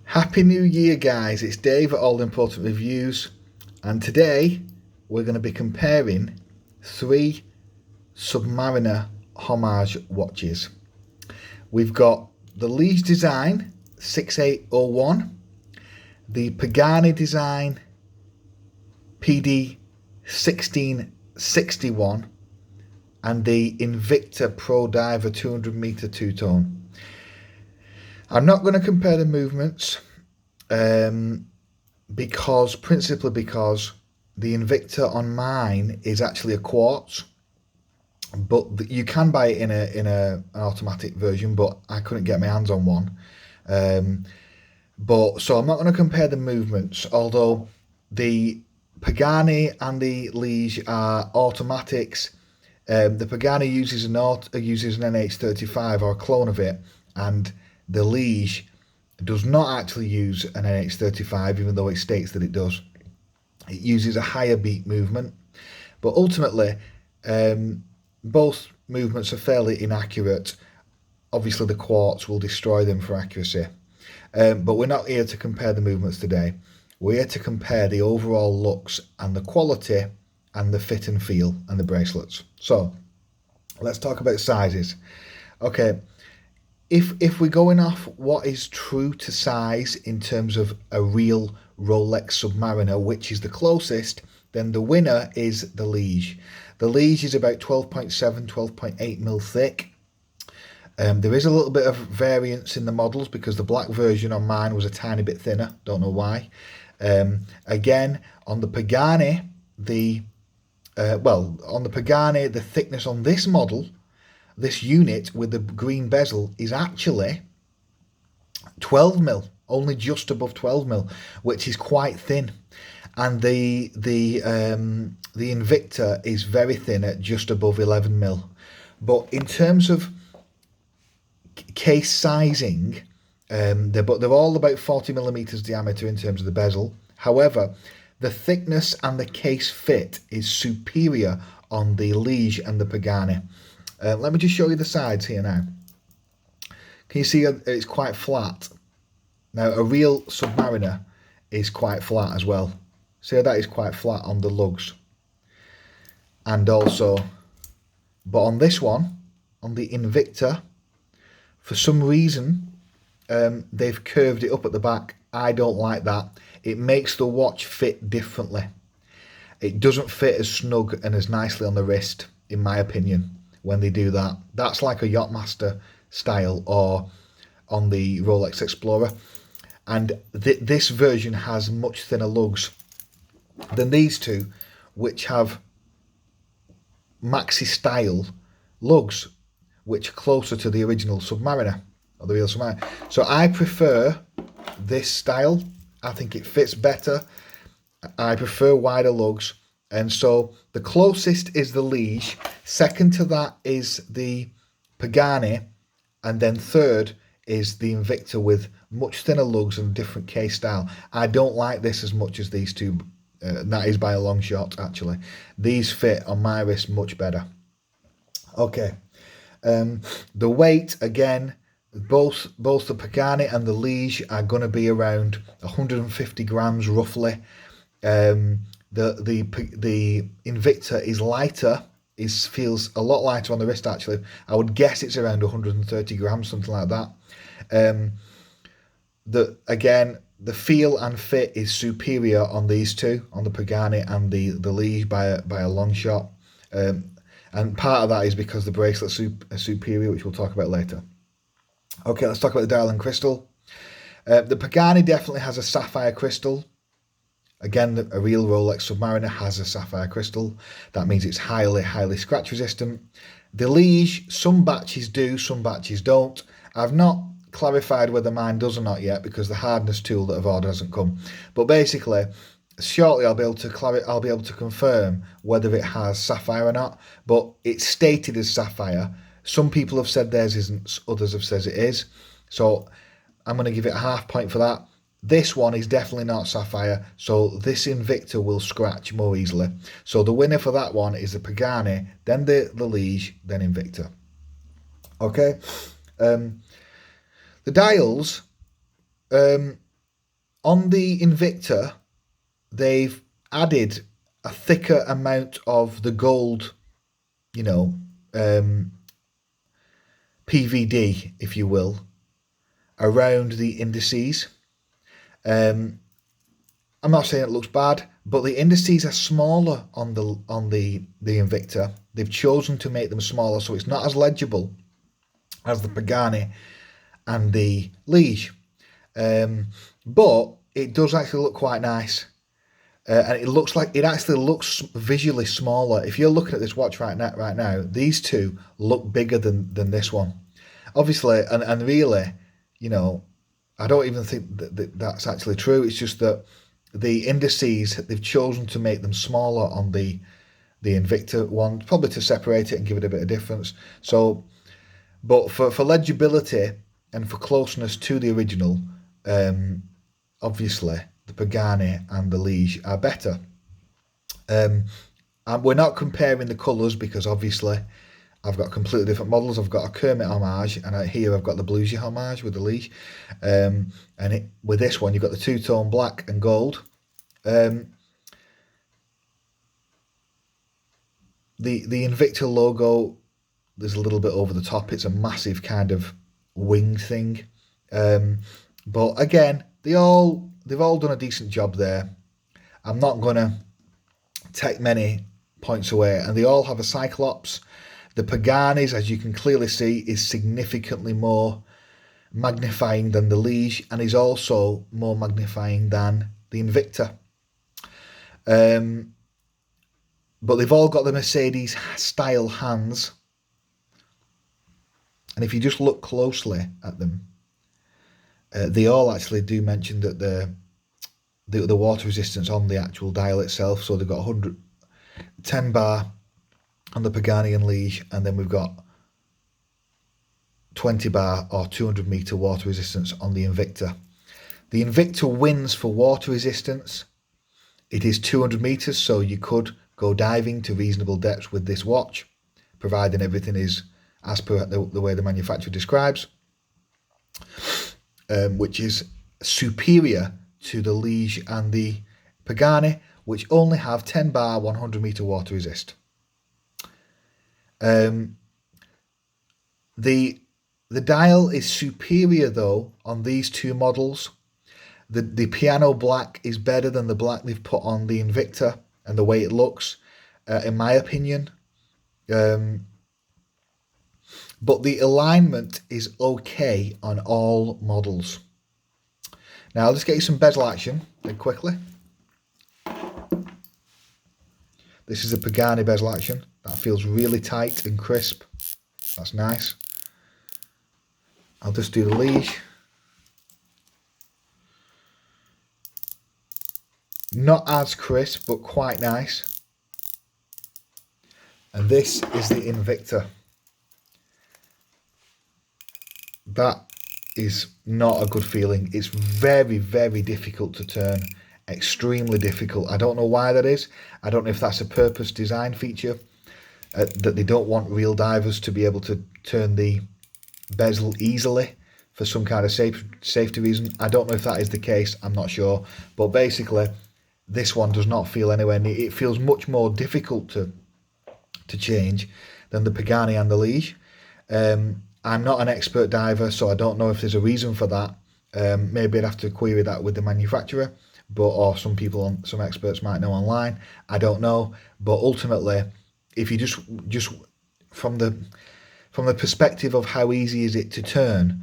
Happy New Year, guys. It's Dave at All Important Reviews, and today we're going to be comparing three Submariner homage watches. We've got the Liege Design 6801, the Pagani Design PD 1661, and the Invicta Pro Diver 200 meter two-tone. I'm not going to compare the movements principally because the Invicta on mine is actually a quartz, but you can buy it in an automatic version, but I couldn't get my hands on one. So I'm not going to compare the movements, although the Pagani and the Liege are automatics. The Pagani uses an NH35 or a clone of it, and the Liege does not actually use an NH35, even though it states that it does. It uses a higher beat movement, but ultimately both movements are fairly inaccurate. Obviously the quartz will destroy them for accuracy, but we're not here to compare the movements today. We're here to compare the overall looks and the quality and the fit and feel and the bracelets. So let's talk about sizes. Okay, if we're going off what is true to size in terms of a real Rolex Submariner, which is the closest, then the winner is the Liege. The Liege is about 12.7, 12.8 mil thick. There is a little bit of variance in the models because the black version on mine was a tiny bit thinner. Don't know why. Again, on the Pagani, the thickness on this model, this unit with the green bezel, is actually 12 mil, only just above 12 mil, which is quite thin. And the Invicta is very thin at just above 11 mil. But in terms of case sizing, they're all about 40 millimeters diameter in terms of the bezel. However, the thickness and the case fit is superior on the Liege and the Pagani. Let me just show you the sides here now. Can you see it's quite flat? Now, a real Submariner is quite flat as well. See how that is quite flat on the lugs. And also, but on this one, on the Invicta, for some reason, they've curved it up at the back. I don't like that. It makes the watch fit differently. It doesn't fit as snug and as nicely on the wrist, in my opinion, when they do that. That's like a Yachtmaster style or on the Rolex Explorer. And this version has much thinner lugs than these two, which have maxi style lugs, which are closer to the original Submariner, or the real Submariner. So I prefer this style. I think it fits better. I prefer wider lugs. And so the closest is the Liege. Second to that is the Pagani. And then third is the Invicta with much thinner lugs and different case style. I don't like this as much as these two. That is by a long shot, actually. These fit on my wrist much better. Okay. The weight, again, both the Pagani and the Liege are going to be around 150 grams roughly. The Invicta is lighter. Feels a lot lighter on the wrist, actually. I would guess it's around 130 grams, something like that. The feel and fit is superior on these two, on the Pagani and the Liege by a long shot. And part of that is because the bracelets are superior, which we'll talk about later. Okay, let's talk about the dial and crystal. The Pagani definitely has a sapphire crystal. Again, a real Rolex Submariner has a sapphire crystal. That means it's highly, highly scratch resistant. The Liege, some batches do, some batches don't. I've not clarified whether mine does or not yet because the hardness tool that I've ordered hasn't come. But basically, shortly I'll be able to confirm whether it has sapphire or not. But it's stated as sapphire. Some people have said theirs isn't, others have said it is. So I'm going to give it a half point for that. This one is definitely not sapphire, so this Invicta will scratch more easily. So the winner for that one is the Pagani, then the Liege, then Invicta. Okay. The dials, On the Invicta, they've added a thicker amount of the gold, PVD, if you will, around the indices. I'm not saying it looks bad, but the indices are smaller on the Invicta. They've chosen to make them smaller, so it's not as legible as the Pagani and the Liege. But it does actually look quite nice. And it actually looks visually smaller. If you're looking at this watch right now, these two look bigger than this one. Obviously, and really, I don't even think that's actually true. It's just that the indices, they've chosen to make them smaller on the Invicta one, probably to separate it and give it a bit of difference. So, but for legibility and for closeness to the original, obviously the Pagani and the Liege are better. And we're not comparing the colours because obviously I've got completely different models. I've got a Kermit homage, and here I've got the Bluesy homage with the Liege. With this one, you've got the two-tone black and gold. The Invicta logo, there's a little bit over the top. It's a massive kind of wing thing. But again, they've all done a decent job there. I'm not going to take many points away, and they all have a Cyclops. The Pagani's, as you can clearly see, is significantly more magnifying than the Liege, and is also more magnifying than the Invicta. But they've all got the Mercedes style hands, and if you just look closely at them, they all actually do mention that the water resistance on the actual dial itself. So they've got 110 bar on the Pagani and Liege, and then we've got 20 bar or 200 meter water resistance on the Invicta. The Invicta wins for water resistance. It is 200 meters, so you could go diving to reasonable depths with this watch, providing everything is as per the way the manufacturer describes, which is superior to the Liege and the Pagani, which only have 10 bar 100 meter water resist. The dial is superior though on these two models. The piano black is better than the black they've put on the Invicta and the way it looks, in my opinion. But the alignment is okay on all models. Now let's get you some bezel action quickly. This is a Pagani bezel action. That feels really tight and crisp. That's nice. I'll just do the Liege. Not as crisp, but quite nice. And this is the Invicta. That is not a good feeling. It's very, very difficult to turn. Extremely difficult. I don't know why that is. I don't know if that's a purpose design feature, that they don't want real divers to be able to turn the bezel easily for some kind of safety reason. I don't know if that is the case. I'm not sure. But basically, this one does not feel anywhere near. It feels much more difficult to change than the Pagani and the Liege. I'm not an expert diver, so I don't know if there's a reason for that. Maybe I'd have to query that with the manufacturer, or some experts might know online. I don't know, but ultimately, if you just from the perspective of how easy is it to turn,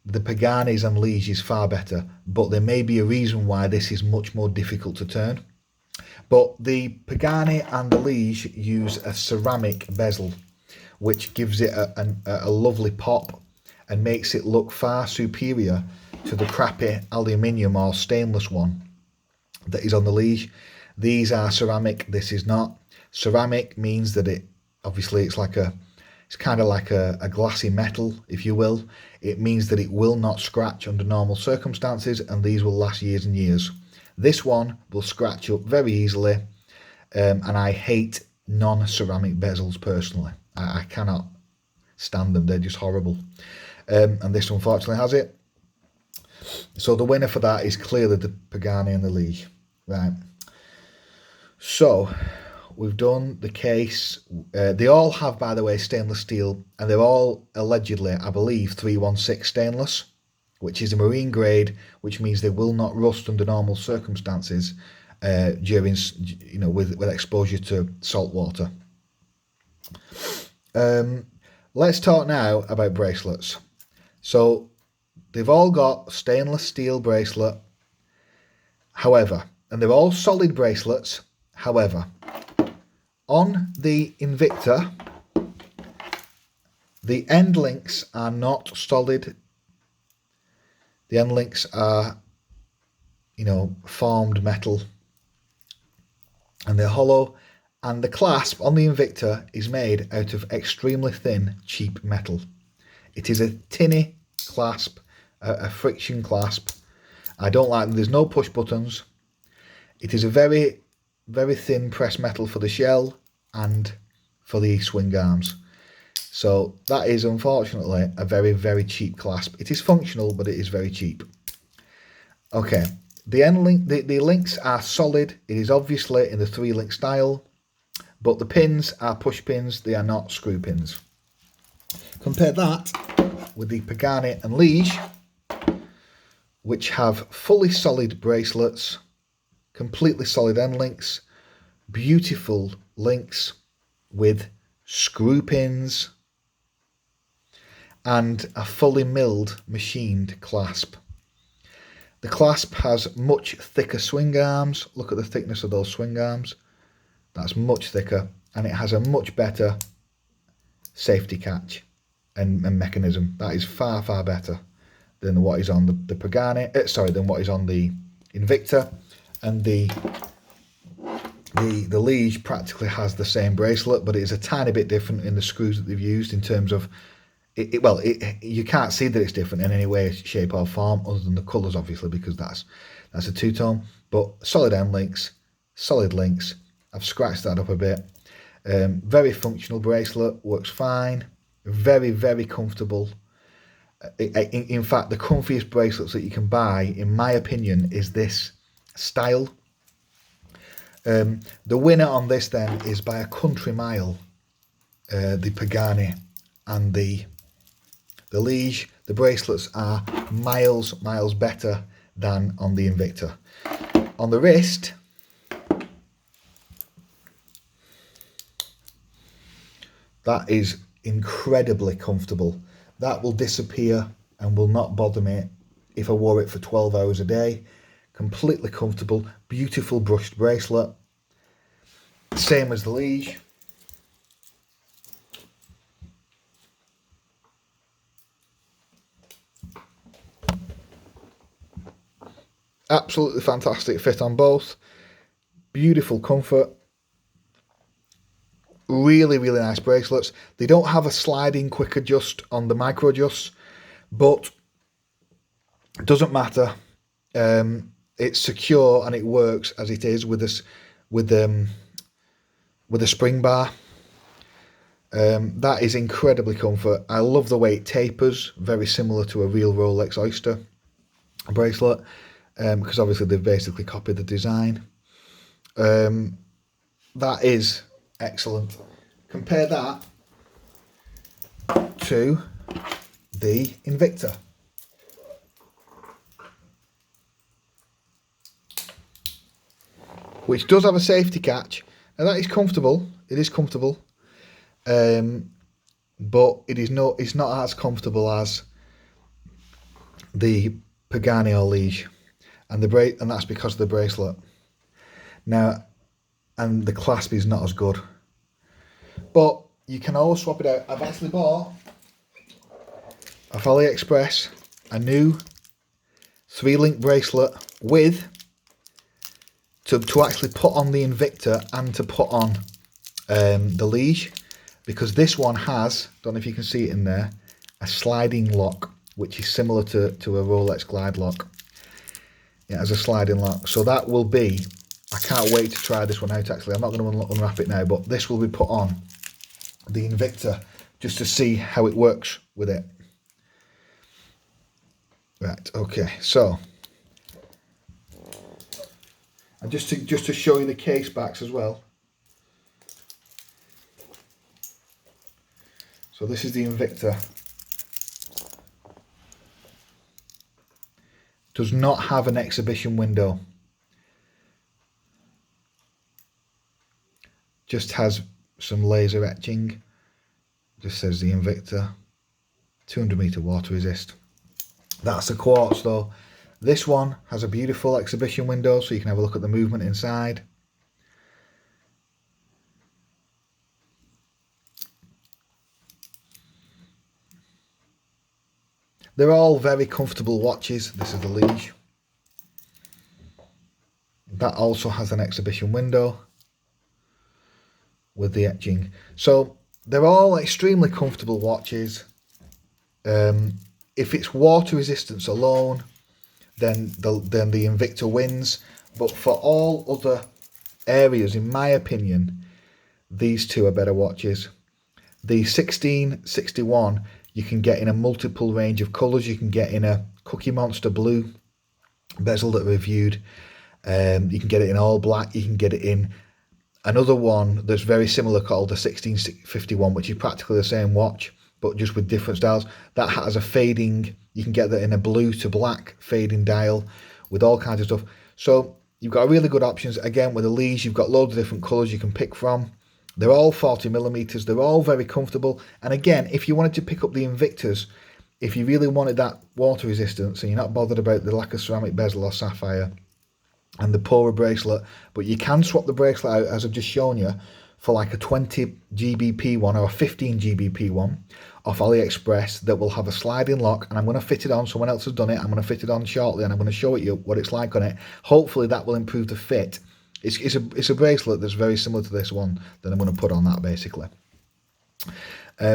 the Pagani's and Liege is far better. But there may be a reason why this is much more difficult to turn. But the Pagani and the Liege use a ceramic bezel, which gives it a lovely pop and makes it look far superior to the crappy aluminium or stainless one that is on the Liege. These are ceramic. This is not. Ceramic means that it's kind of like a glassy metal, if you will. It means that it will not scratch under normal circumstances, and these will last years and years. This one will scratch up very easily, and I hate non-ceramic bezels personally. I cannot stand them. They're just horrible. And this unfortunately has it. So the winner for that is clearly the Pagani and the Liege. Right. So we've done the case. They all have, by the way, stainless steel, and they're all allegedly, I believe, 316 stainless, which is a marine grade, which means they will not rust under normal circumstances during, with exposure to salt water. Let's talk now about bracelets. So they've all got stainless steel bracelet, however, and they're all solid bracelets. However, on the Invicta, the end links are not solid. The end links are, formed metal, and they're hollow. And the clasp on the Invicta is made out of extremely thin, cheap metal. It is a tinny clasp, a friction clasp. I don't like them. There's no push buttons. It is a very, very thin pressed metal for the shell and for the swing arms. So that is unfortunately a very, very cheap clasp. It is functional, but it is very cheap. Okay, the links are solid. It is obviously in the 3-link style, but the pins are push pins. They are not screw pins. Compare that with the Pagani and Liege, which have fully solid bracelets, completely solid end links, beautiful links with screw pins, and a fully milled machined clasp. The clasp has much thicker swing arms. Look at the thickness of those swing arms. That's much thicker, and it has a much better safety catch and mechanism. That is far, far better than what is on the Pagani. Than what is on the Invicta, and the Liege practically has the same bracelet, but it is a tiny bit different in the screws that they've used in terms of you can't see that it's different in any way, shape or form, other than the colours, obviously, because that's a two-tone. But solid end links, solid links. I've scratched that up a bit. Very functional bracelet, works fine. Very, very comfortable. In fact, the comfiest bracelets that you can buy, in my opinion, is this style. The winner on this then is by a country mile, the Pagani and the Liege. The bracelets are miles better than on the Invicta. On the wrist, that is incredibly comfortable. That will disappear and will not bother me if I wore it for 12 hours a day. Completely comfortable, beautiful brushed bracelet. Same as the Liege. Absolutely fantastic fit on both. Beautiful comfort. Really, really nice bracelets. They don't have a sliding quick adjust on the micro adjusts, but it doesn't matter. It's secure and it works as it is with a spring bar. That is incredibly comfort. I love the way it tapers, very similar to a real Rolex Oyster bracelet, because obviously they've basically copied the design. That is excellent. Compare that to the Invicta. Which does have a safety catch, and that is comfortable. It is comfortable, but it's not as comfortable as the Pagani or Liege, and that's because of the bracelet. Now, and the clasp is not as good, but you can always swap it out. I've actually bought off AliExpress a new 3-link bracelet with to actually put on the Invicta and to put on the Liege, because this one has, don't know if you can see it in there, a sliding lock, which is similar to a Rolex Glide lock. It has a sliding lock, so that will be, I can't wait to try this one out actually. I'm not going to unwrap it now, but this will be put on the Invicta just to see how it works with it. Right, okay, so and just to show you the case backs as well. So this is the Invicta. Does not have an exhibition window. Just has some laser etching. Just says the Invicta. 200 meter water resist. That's a quartz though. This one has a beautiful exhibition window so you can have a look at the movement inside. They're all very comfortable watches. This is the Liege. That also has an exhibition window with the etching. So they're all extremely comfortable watches. If it's water resistance alone, then the Invicta wins. But for all other areas, in my opinion, these two are better watches. The 1661 you can get in a multiple range of colours. You can get in a Cookie Monster blue bezel that I reviewed. You can get it in all black. You can get it in another one that's very similar called the 1651, which is practically the same watch, but just with different styles. That has a fading, you can get that in a blue to black fading dial with all kinds of stuff. So you've got really good options. Again, with the Liege, you've got loads of different colours you can pick from. They're all 40mm. They're all very comfortable. And again, if you wanted to pick up the Invictas, if you really wanted that water resistance and you're not bothered about the lack of ceramic bezel or sapphire and the poorer bracelet, but you can swap the bracelet out, as I've just shown you, for like a 20 GBP one or a 15 GBP one off AliExpress that will have a sliding lock, and I'm going to fit it on. Someone else has done it. I'm going to fit it on shortly, and I'm going to show you what it's like on it. Hopefully that will improve the fit. It's a bracelet that's very similar to this one that I'm going to put on that basically.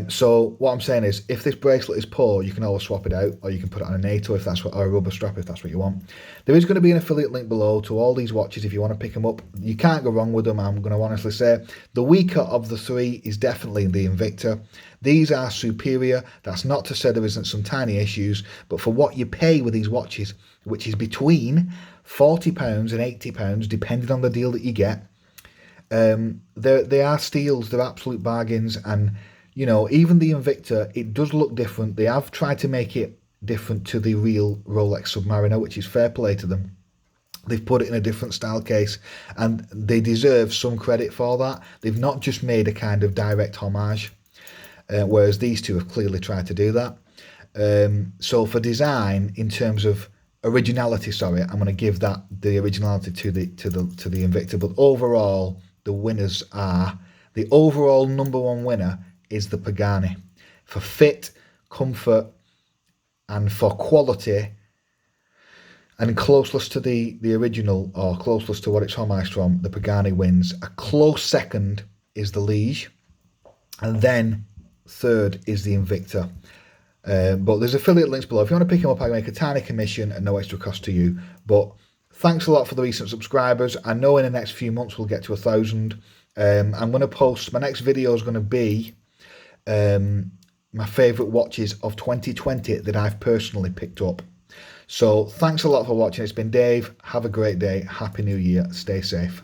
So what I'm saying is, if this bracelet is poor, you can always swap it out, or you can put it on a NATO if that's what, or a rubber strap if that's what you want. There is going to be an affiliate link below to all these watches if you want to pick them up. You can't go wrong with them, I'm going to honestly say. The weaker of the three is definitely the Invicta. These are superior. That's not to say there isn't some tiny issues, but for what you pay with these watches, which is between £40 and £80, depending on the deal that you get, they are steals. They're absolute bargains. And you know, even the Invicta, it does look different. They have tried to make it different to the real Rolex Submariner, which is fair play to them. They've put it in a different style case, and they deserve some credit for that. They've not just made a kind of direct homage, whereas these two have clearly tried to do that. So for design, in terms of originality, sorry, I'm going to give that the originality to the Invicta. But overall, the winners are, the overall number one winner is the Pagani. For fit, comfort, and for quality, and closeness to the original, or closeness to what it's homaged from, the Pagani wins. A close second is the Liege, and then third is the Invicta. But there's affiliate links below. If you want to pick them up, I make a tiny commission and no extra cost to you. But thanks a lot for the recent subscribers. I know in the next few months we'll get to 1,000. I'm going to post, my next video is going to be my favourite watches of 2020 that I've personally picked up. So thanks a lot for watching. It's been Dave. Have a great day. Happy New Year. Stay safe.